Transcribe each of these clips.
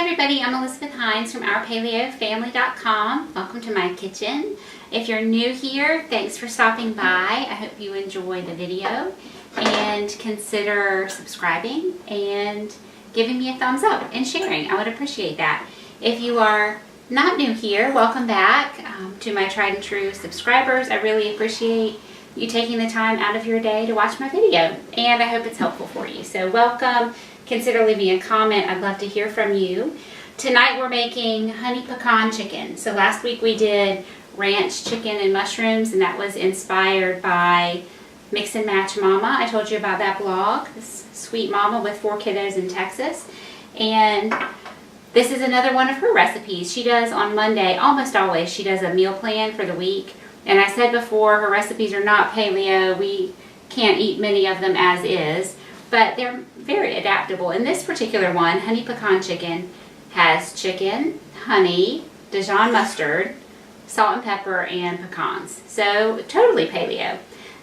everybody, I'm Elizabeth Hines from OurPaleoFamily.com. Welcome to my kitchen. If you're new here, thanks for stopping by. I hope you enjoy the video and consider subscribing and giving me a thumbs up and sharing. I would appreciate that. If you are not new here, welcome back to my tried and true subscribers. I really appreciate you taking the time out of your day to watch my video, and I hope it's helpful for you. So welcome. Consider leaving a comment. I'd love to hear from you. Tonight we're making honey pecan chicken. So last week we did ranch chicken and mushrooms, and that was inspired by Mix and Match Mama. I told you about that blog, this sweet mama with 4 kiddos in Texas. And this is another one of her recipes. She does on Monday, almost always, she does a meal plan for the week. And I said before, her recipes are not paleo. We can't eat many of them as is, but they're very adaptable. In this particular one, honey pecan chicken has chicken, honey, Dijon mustard, salt and pepper, and pecans. So totally paleo.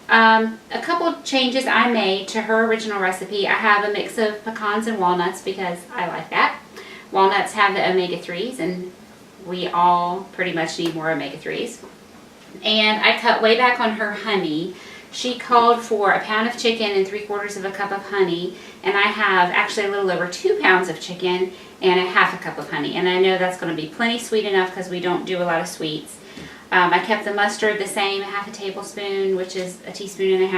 A couple changes I made to her original recipe. I have a mix of pecans and walnuts because I like that. Walnuts have the omega-3s, and we all pretty much need more omega-3s. And I cut way back on her honey. She called for a pound of chicken and 3/4 cup of honey, and I have actually a little over 2 pounds of chicken and a 1/2 cup of honey. And I know that's going to be plenty sweet enough because we don't do a lot of sweets. I kept the mustard the same, 1/2 tablespoon, which is 1.5 teaspoons.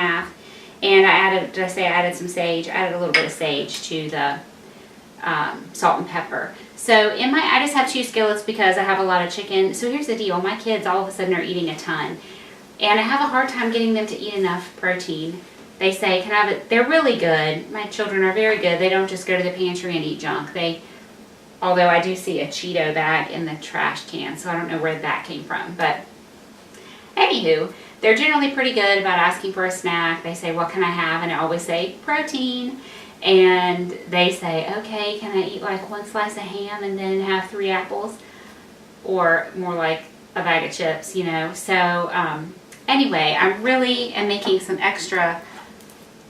And I added, did I say I added some sage? I added a little bit of sage to the salt and pepper. So I just have 2 skillets because I have a lot of chicken. So here's the deal. My kids all of a sudden are eating a ton. And I have a hard time getting them to eat enough protein. They say, can I have it? They're really good. My children are very good. They don't just go to the pantry and eat junk. Although I do see a Cheeto bag in the trash can, so I don't know where that came from. But anywho, they're generally pretty good about asking for a snack. They say, what can I have? And I always say, protein. And they say, okay, can I eat like 1 slice of ham and then have 3 apples? Or more like a bag of chips, you know. So anyway, I really am making some extra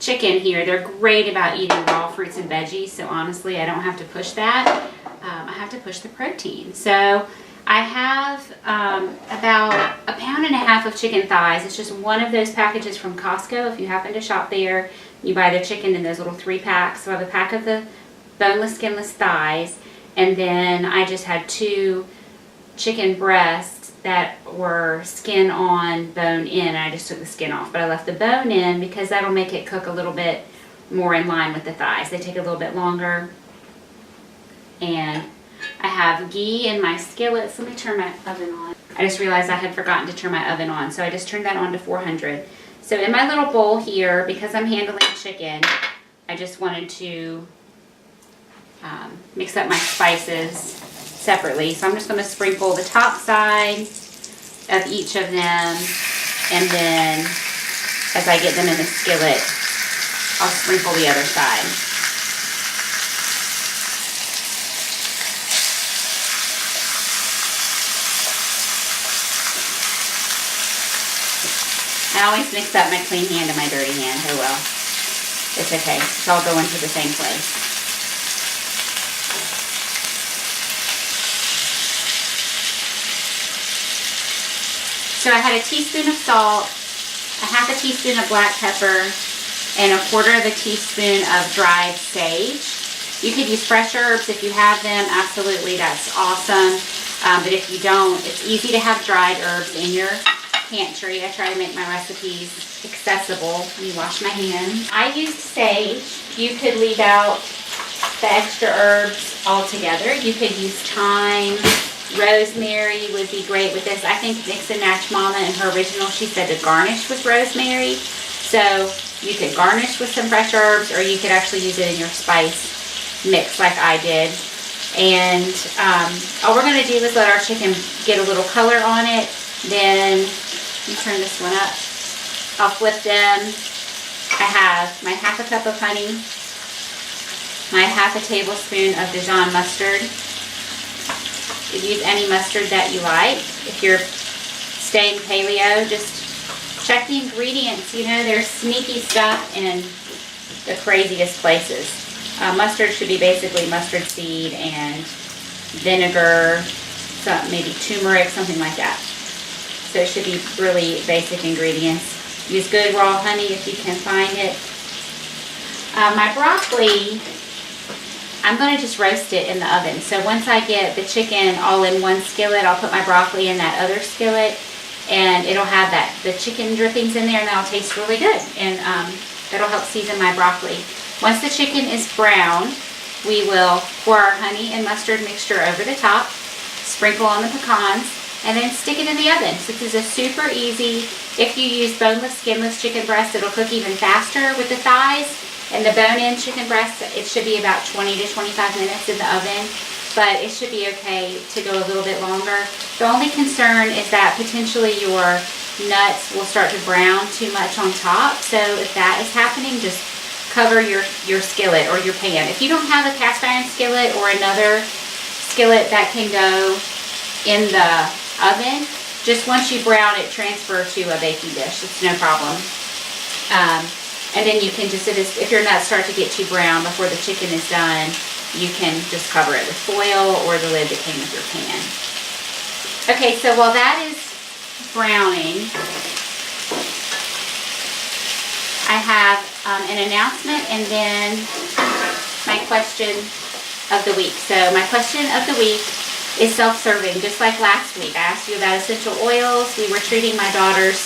chicken here. They're great about eating raw fruits and veggies, so honestly, I don't have to push that. I have to push the protein. So I have about 1.5 pounds of chicken thighs. It's just one of those packages from Costco. If you happen to shop there, you buy the chicken in those little 3 packs. So I have a pack of the boneless, skinless thighs, and then I just had 2 chicken breasts that were skin on, bone in, and I just took the skin off. But I left the bone in because that'll make it cook a little bit more in line with the thighs. They take a little bit longer. And I have ghee in my skillets. Let me turn my oven on. I just realized I had forgotten to turn my oven on, so I just turned that on to 400. So in my little bowl here, because I'm handling chicken, I just wanted to mix up my spices separately. So I'm just going to sprinkle the top side of each of them, and then as I get them in the skillet, I'll sprinkle the other side. I always mix up my clean hand and my dirty hand. Oh well. It's okay. It's all going to the same place. So I had a teaspoon of salt, 1/2 teaspoon of black pepper, and 1/4 teaspoon of dried sage. You could use fresh herbs if you have them. Absolutely, that's awesome. But if you don't, it's easy to have dried herbs in your pantry. I try to make my recipes accessible. Let me wash my hands. I used sage. You could leave out the extra herbs altogether. You could use thyme. Rosemary would be great with this. I think Mix and Match Mama in her original, she said to garnish with rosemary. So you could garnish with some fresh herbs, or you could actually use it in your spice mix like I did. And all we're going to do is let our chicken get a little color on it. Then, let me turn this one up. I'll flip them. I have my 1/2 cup of honey, my 1/2 tablespoon of Dijon mustard. You could use any mustard that you like. If you're staying paleo, just check the ingredients. You know, there's sneaky stuff in the craziest places. Mustard should be basically mustard seed and vinegar, some maybe turmeric, something like that. So it should be really basic ingredients. Use good raw honey if you can find it. My broccoli, I'm going to just roast it in the oven. So once I get the chicken all in one skillet, I'll put my broccoli in that other skillet, and it'll have the chicken drippings in there, and that'll taste really good. And that'll help season my broccoli. Once the chicken is brown, we will pour our honey and mustard mixture over the top, sprinkle on the pecans, and then stick it in the oven. So this is a super easy, if you use boneless, skinless chicken breast, it'll cook even faster with the thighs. And the bone-in chicken breast, it should be about 20 to 25 minutes in the oven, but it should be okay to go a little bit longer. The only concern is that potentially your nuts will start to brown too much on top. So if that is happening, just cover your skillet or your pan. If you don't have a cast iron skillet or another skillet that can go in the oven, just once you brown it, transfer to a baking dish. It's no problem. And then you can just, if your nuts start to get too brown before the chicken is done, you can just cover it with foil or the lid that came with your pan. Okay, so while that is browning, I have an announcement and then my question of the week. So my question of the week is self-serving, just like last week. I asked you about essential oils. We were treating my daughter's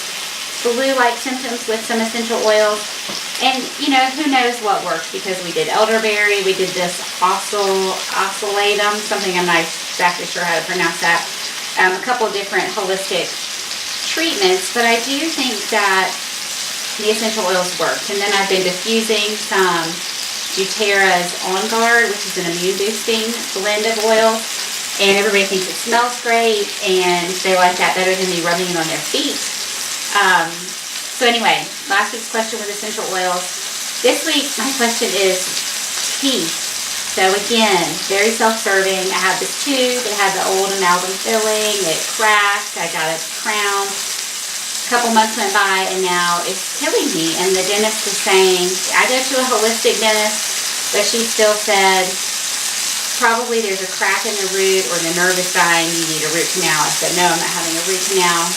flu-like symptoms with some essential oils. And, you know, who knows what works, because we did elderberry, we did this oscillatum, something I'm not exactly sure how to pronounce that, a couple of different holistic treatments, but I do think that the essential oils worked. And then I've been diffusing some doTERRA's On Guard, which is an immune-boosting blend of oil, and everybody thinks it smells great, and they like that better than me rubbing it on their feet. So anyway, last week's question was essential oils. This week, my question is tea. So again, very self-serving. I have this tube. It had the old amalgam filling. It cracked. I got a crown. A couple months went by, and now it's killing me. And the dentist is saying, I go to a holistic dentist, but she still said, probably there's a crack in the root or the nerve is dying. You need a root canal. I said, no, I'm not having a root canal.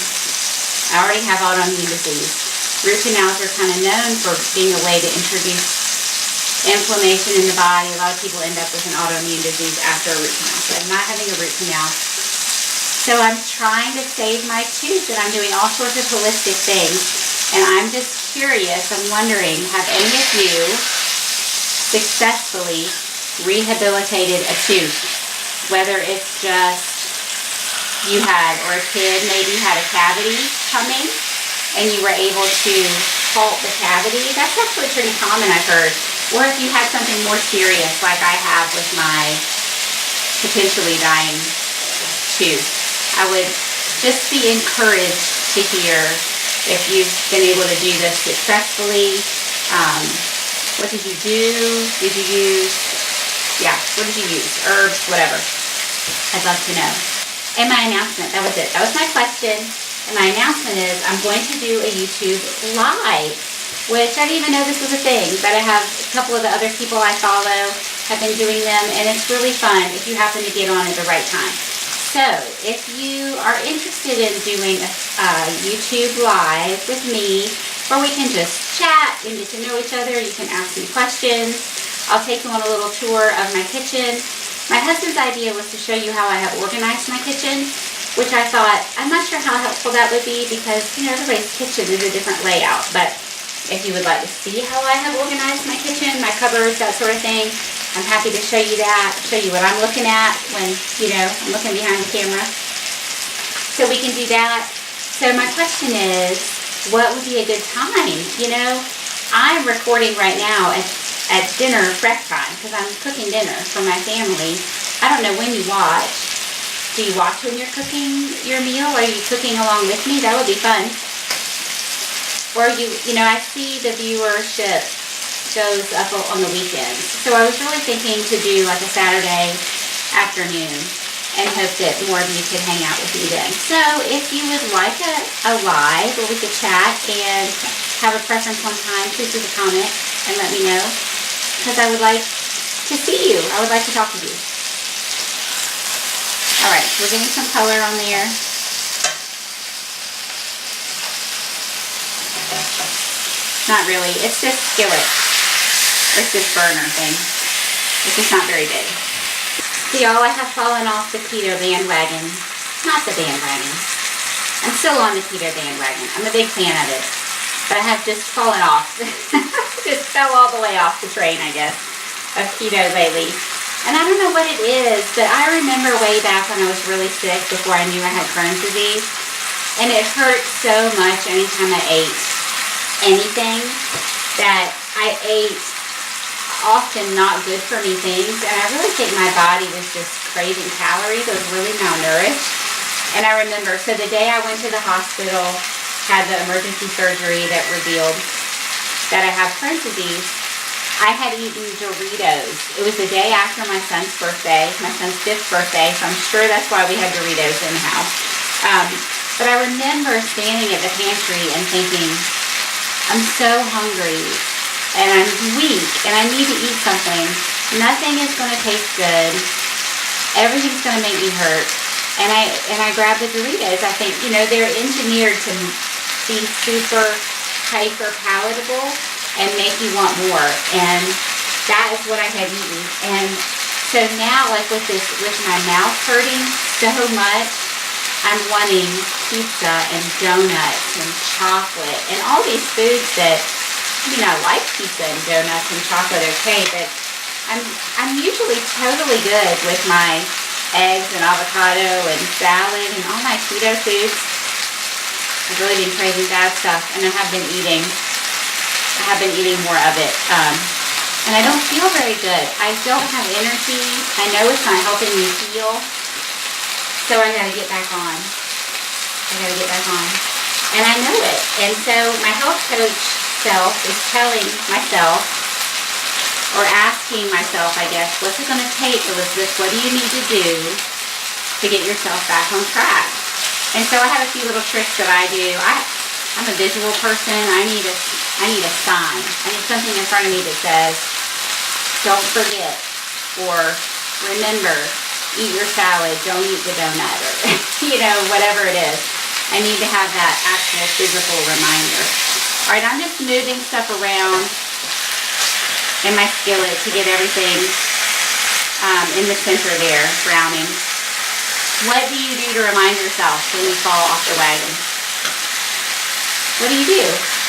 I already have autoimmune disease. Root canals are kind of known for being a way to introduce inflammation in the body. A lot of people end up with an autoimmune disease after a root canal. So I'm not having a root canal. So I'm trying to save my tooth, and I'm doing all sorts of holistic things. And I'm just curious, I'm wondering, have any of you successfully rehabilitated a tooth? Whether it's just you had, or a kid maybe had a cavity coming, and you were able to halt the cavity. That's actually pretty common, I've heard. Or if you had something more serious, like I have with my potentially dying tooth. I would just be encouraged to hear if you've been able to do this successfully. What did you do? Did you use, what did you use? Herbs, whatever. I'd love to know. And my announcement, that was it. That was my question. And my announcement is I'm going to do a YouTube Live, which I didn't even know this was a thing, but I have a couple of the other people I follow have been doing them, and it's really fun if you happen to get on at the right time. So if you are interested in doing a YouTube Live with me, where we can just chat and get to know each other, you can ask me questions. I'll take you on a little tour of my kitchen. My husband's idea was to show you how I have organized my kitchen, which I thought, I'm not sure how helpful that would be because, you know, everybody's kitchen is a different layout. But if you would like to see how I have organized my kitchen, my cupboards, that sort of thing, I'm happy to show you that, show you what I'm looking at when, you know, I'm looking behind the camera. So we can do that. So my question is, what would be a good time? You know, I'm recording right now at dinner prep time because I'm cooking dinner for my family. I don't know when you watch. Do you watch when you're cooking your meal? Are you cooking along with me? That would be fun. Or you know, I see the viewership goes up on the weekends. So I was really thinking to do like a Saturday afternoon and hope that more of you could hang out with me then. So if you would like a live where we could chat and have a preference on time, please leave a comment and let me know, because I would like to see you. I would like to talk to you. Alright, so we're getting some color on there. Not really, it's this skillet. It's this burner thing. It's just not very big. See, y'all, I have fallen off the keto bandwagon. Not the bandwagon. I'm still on the keto bandwagon. I'm a big fan of it. But I have just fallen off. Just fell all the way off the train, I guess, of keto lately. And I don't know what it is, but I remember way back when I was really sick before I knew I had Crohn's disease. And it hurt so much anytime I ate anything that I ate often not good for me things. And I really think my body was just craving calories. I was really malnourished. And I remember, so the day I went to the hospital, had the emergency surgery that revealed that I have Crohn's disease, I had eaten Doritos. It was the day after my son's birthday, my son's 5th birthday, so I'm sure that's why we had Doritos in the house. But I remember standing at the pantry and thinking, I'm so hungry, and I'm weak, and I need to eat something. Nothing is going to taste good. Everything's going to make me hurt. And I grabbed the Doritos. I think, you know, they're engineered to be super hyper palatable and make you want more. And that is what I had eaten. And so now, like with my mouth hurting so much, I'm wanting pizza and donuts and chocolate and all these foods that, I mean, I like pizza and donuts and chocolate, okay, but I'm usually totally good with my eggs and avocado and salad and all my keto foods. I've really been craving bad stuff, and I have been eating more of it. And I don't feel very good. I don't have energy. I know it's not helping me heal. So I gotta get back on. And I know it. And so my health coach self is telling myself, or asking myself, I guess, what's it gonna take, Elizabeth? What do you need to do to get yourself back on track? And so I have a few little tricks that I do. I'm a visual person. I need a sign. I need something in front of me that says, don't forget, or remember, eat your salad, don't eat the donut, or, you know, whatever it is. I need to have that actual physical reminder. All right, I'm just moving stuff around in my skillet to get everything in the center there, browning. What do you do to remind yourself when you fall off the wagon? What do?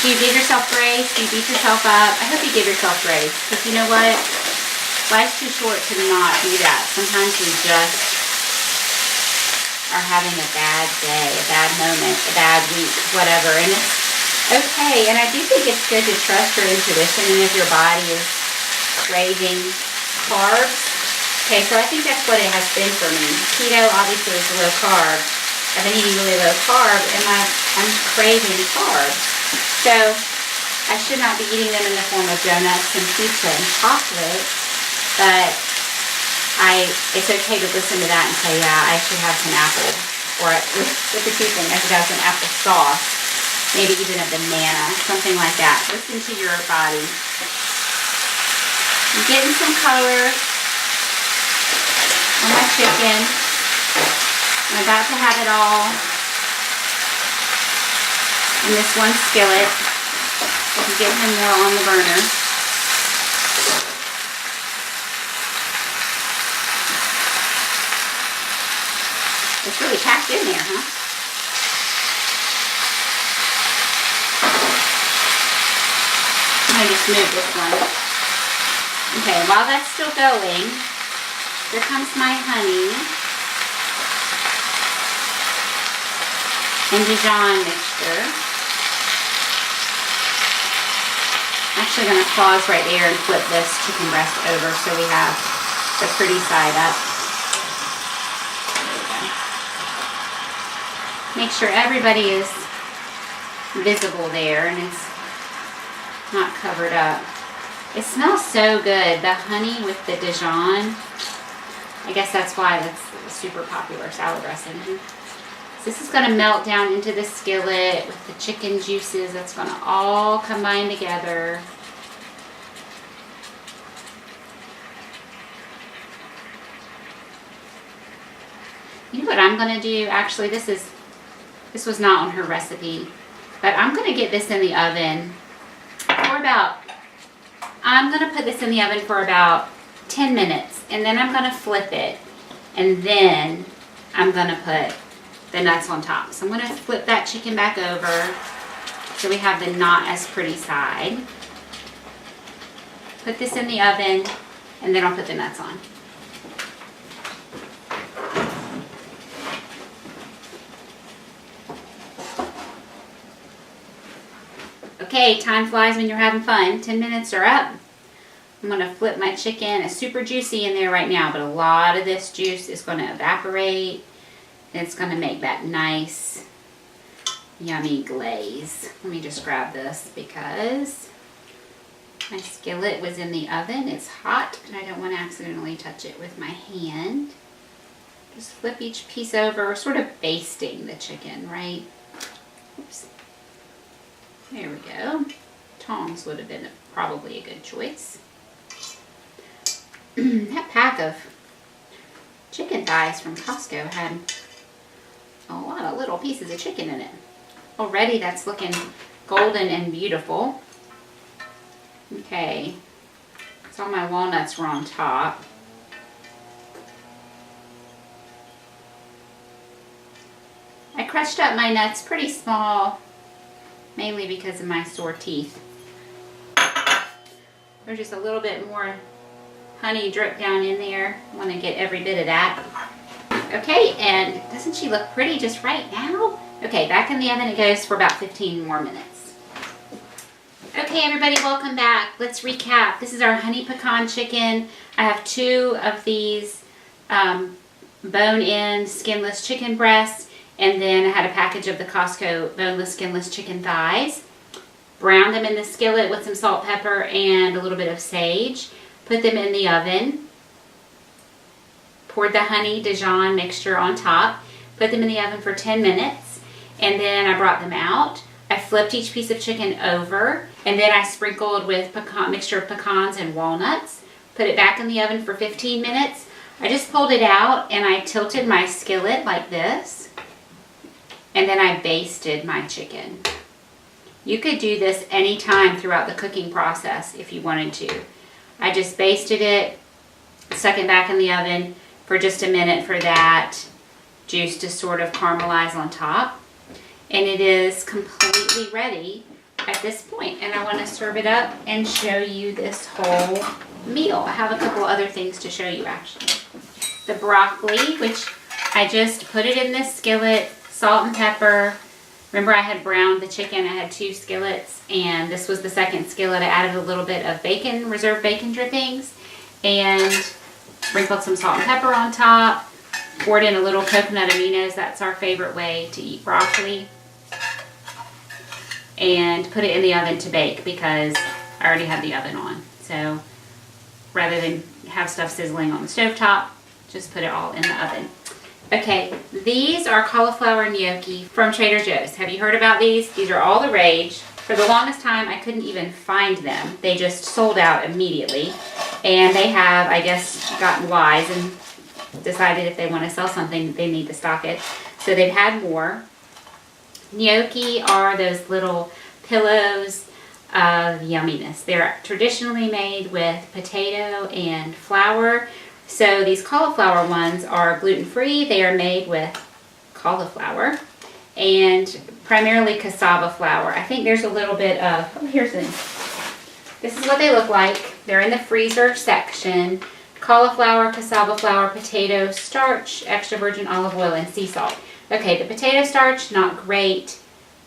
Do you give yourself grace? Do you beat yourself up? I hope you give yourself grace, because you know what? Life's too short to not do that. Sometimes we just are having a bad day, a bad moment, a bad week, whatever, and it's okay. And I do think it's good to trust your intuition, and if your body is craving carbs, okay, so I think that's what it has been for me. Keto obviously is low carb. I've been eating really low carb, and I'm craving carbs. So I should not be eating them in the form of donuts and pizza and chocolate, but it's okay to listen to that and say, yeah, I should have some apple, or with the teaspoon, I should have some apple sauce, maybe even a banana, something like that. Listen to your body. I'm getting some color on my chicken. I'm about to have it all in this one skillet. I can get him more on the burner. It's really packed in there, huh? I'm going to just move this one. Okay, while that's still going, here comes my honey and Dijon mixture. I'm actually going to pause right there and flip this chicken breast over so we have the pretty side up. Make sure everybody is visible there and it's not covered up. It smells so good. The honey with the Dijon. I guess that's why that's a super popular salad dressing. So this is going to melt down into the skillet with the chicken juices. That's going to all combine together. You know what I'm gonna do? Actually, this was not on her recipe, but I'm gonna get this in the oven for about, I'm gonna put this in the oven for about 10 minutes, and then I'm gonna flip it, and then I'm gonna put the nuts on top. So I'm gonna flip that chicken back over so we have the not as pretty side. Put this in the oven, and then I'll put the nuts on. Okay, time flies when you're having fun. 10 minutes are up. I'm gonna flip my chicken. It's super juicy in there right now, but a lot of this juice is gonna evaporate. And it's gonna make that nice, yummy glaze. Let me just grab this because my skillet was in the oven. It's hot, and I don't want to accidentally touch it with my hand. Just flip each piece over. We're sort of basting the chicken, right? Oops. There we go. Tongs would have been probably a good choice. That pack of chicken thighs from Costco had a lot of little pieces of chicken in it. Already that's looking golden and beautiful. Okay, so all my walnuts were on top. I crushed up my nuts pretty small, mainly because of my sore teeth. There's just a little bit more honey drip down in there. I want to get every bit of that. Okay, and doesn't she look pretty just right now? Okay, back in the oven it goes for about 15 more minutes. Okay, everybody, welcome back. Let's recap. This is our honey pecan chicken. I have 2 of these bone-in skinless chicken breasts, and then I had a package of the Costco boneless skinless chicken thighs. Browned them in the skillet with some salt, pepper, and a little bit of sage. Put them in the oven. Poured the honey Dijon mixture on top. Put them in the oven for 10 minutes. And then I brought them out. I flipped each piece of chicken over. And then I sprinkled with mixture of pecans and walnuts. Put it back in the oven for 15 minutes. I just pulled it out and I tilted my skillet like this. And then I basted my chicken. You could do this anytime throughout the cooking process if you wanted to. I just basted it, stuck it back in the oven for just a minute for that juice to sort of caramelize on top. And it is completely ready at this point. And I want to serve it up and show you this whole meal. I have a couple other things to show you actually. The broccoli, which I just put it in this skillet, salt and pepper. Remember I had browned the chicken. I had 2 skillets, and this was the second skillet. I added a little bit of bacon, reserved bacon drippings, and sprinkled some salt and pepper on top. Poured in a little coconut aminos. That's our favorite way to eat broccoli. And put it in the oven to bake because I already had the oven on. So rather than have stuff sizzling on the stovetop, just put it all in the oven. Okay, these are cauliflower gnocchi from Trader Joe's. Have you heard about these? These are all the rage. For the longest time, I couldn't even find them. They just sold out immediately. And they have, I guess, gotten wise and decided if they want to sell something, they need to stock it. So they've had more. Gnocchi are those little pillows of yumminess. They're traditionally made with potato and flour. So these cauliflower ones are gluten-free. They are made with cauliflower and primarily cassava flour. I think there's a little bit of, oh, here's the, this is what they look like. They're in the freezer section. Cauliflower, cassava flour, potato starch, extra virgin olive oil, and sea salt. Okay, the potato starch, not great,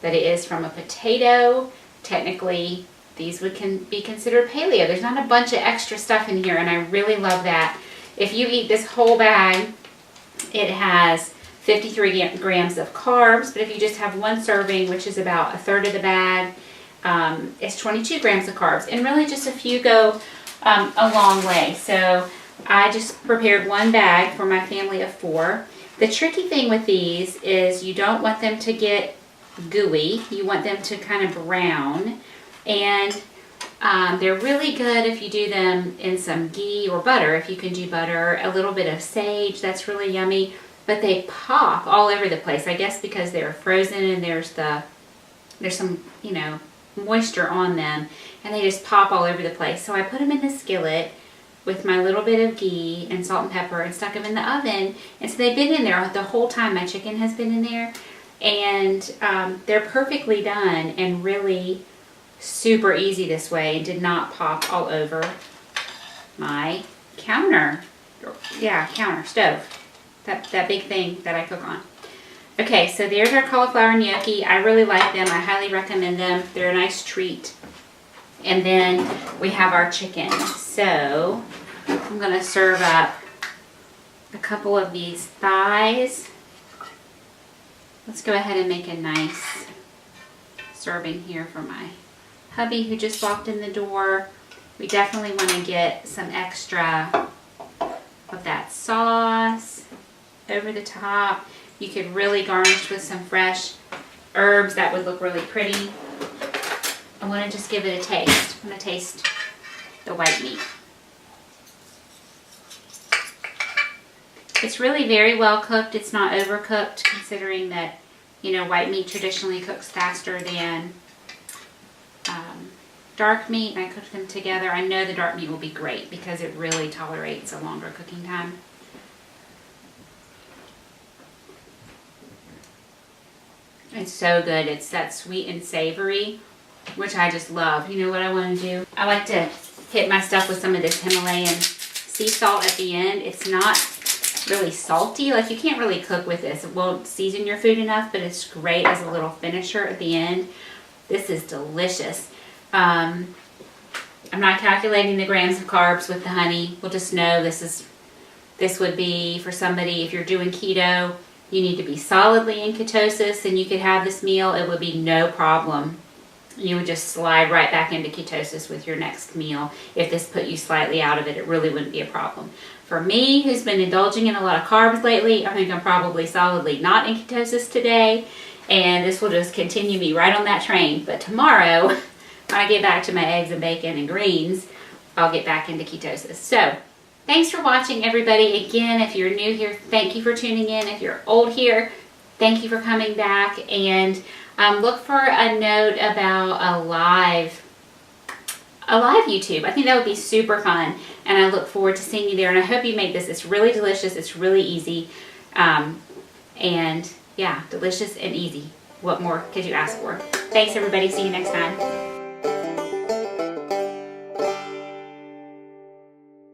but it is from a potato. Technically, these would be considered paleo. There's not a bunch of extra stuff in here, and I really love that. If you eat this whole bag, it has 53 grams of carbs, but if you just have 1 serving, which is about 1/3 of the bag, it's 22 grams of carbs. And really just a few go a long way. So I just prepared 1 bag for my family of 4. The tricky thing with these is you don't want them to get gooey. You want them to kind of brown. And they're really good if you do them in some ghee or butter. If you can do butter, a little bit of sage, that's really yummy. but they pop all over the place. I guess because they're frozen and there's some, you know, moisture on them, and they just pop all over the place. So I put them in the skillet with my little bit of ghee and salt and pepper and stuck them in the oven. And so they've been in there the whole time my chicken has been in there. And they're perfectly done and really super easy this way, and did not pop all over my counter. Yeah, counter, stove. That big thing that I cook on. Okay, so there's our cauliflower gnocchi. I really like them. I highly recommend them. They're a nice treat. And then we have our chicken. So I'm going to serve up a couple of these thighs. Let's go ahead and make a nice serving here for my hubby who just walked in the door. We definitely want to get some extra of that sauce over the top. You could really garnish with some fresh herbs. That would look really pretty. I want to just give it a taste. I'm going to taste the white meat. It's really very well cooked. It's not overcooked, considering that, you know, white meat traditionally cooks faster than dark meat. And I cooked them together. I know the dark meat will be great because it really tolerates a longer cooking time. It's so good. It's that sweet and savory, which I just love. You know what I want to do? I like to hit my stuff with some of this Himalayan sea salt at the end. It's not really salty. Like, you can't really cook with this. It won't season your food enough, but it's great as a little finisher at the end. This is delicious. I'm not calculating the grams of carbs with the honey. We'll just know this would be for somebody, if you're doing keto, you need to be solidly in ketosis, and you could have this meal. It would be no problem. You would just slide right back into ketosis with your next meal. If this put you slightly out of it, it really wouldn't be a problem. For me, who's been indulging in a lot of carbs lately, I think I'm probably solidly not in ketosis today, and this will just continue me right on that train. But tomorrow, when I get back to my eggs and bacon and greens, I'll get back into ketosis. So, thanks for watching, everybody. Again, if you're new here, thank you for tuning in. If you're old here, thank you for coming back. And look for a note about a live YouTube. I think that would be super fun, and I look forward to seeing you there. And I hope you made this. It's really delicious. It's really easy, and yeah, delicious and easy. What more could you ask for? Thanks, everybody. See you next time.